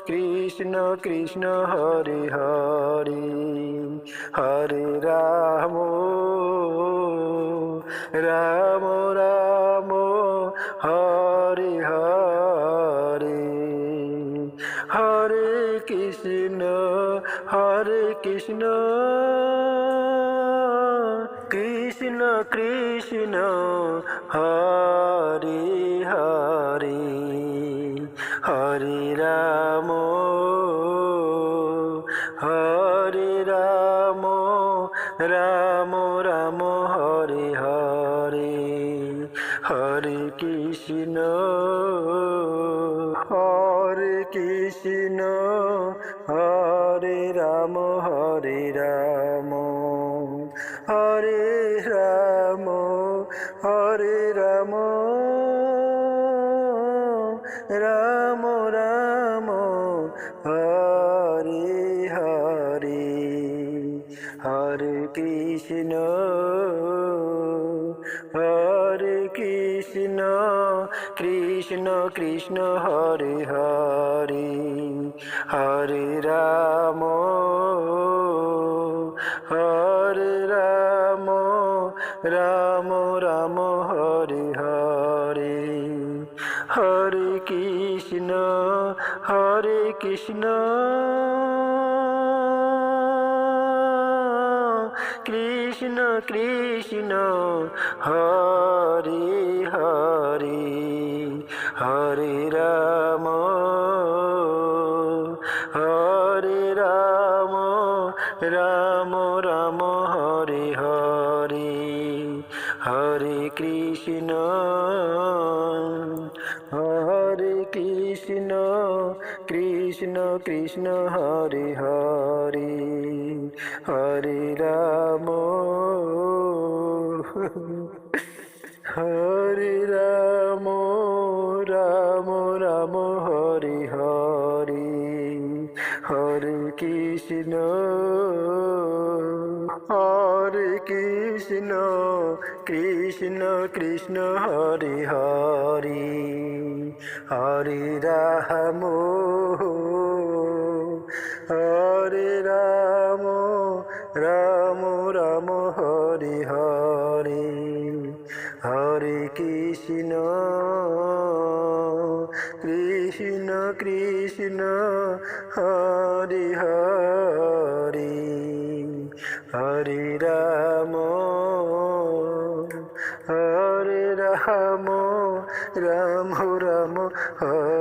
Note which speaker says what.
Speaker 1: Krishna Krishna Hare Hare, Hare Ram Ram Ram Hare Hare, Hare Krishna Krishna Krishna Hare Hare, Hare Ram Ram Ram Hare Hare, Hare Krishna Hare Ram Hare Ram, Hare Ram Ram Ram Hare Hare, Hare Krishna Krishna Krishna Hare Hare, Hare Ram Ram Ram Hare Hare, Hare Krishna Krishna Krishna Hare Hare, Hare Ram Ram Ram Hare Hare, Hare Krishna Krishna Krishna Hare Hare, Hare Ram Ram Ram Hare Hare, Hare Krishna Krishna Krishna Hare Hare, Hare Ram Ram Ram Hare Hare, Hare Krishna Krishna Hare Hare, Hare Ram Ram Ram Hare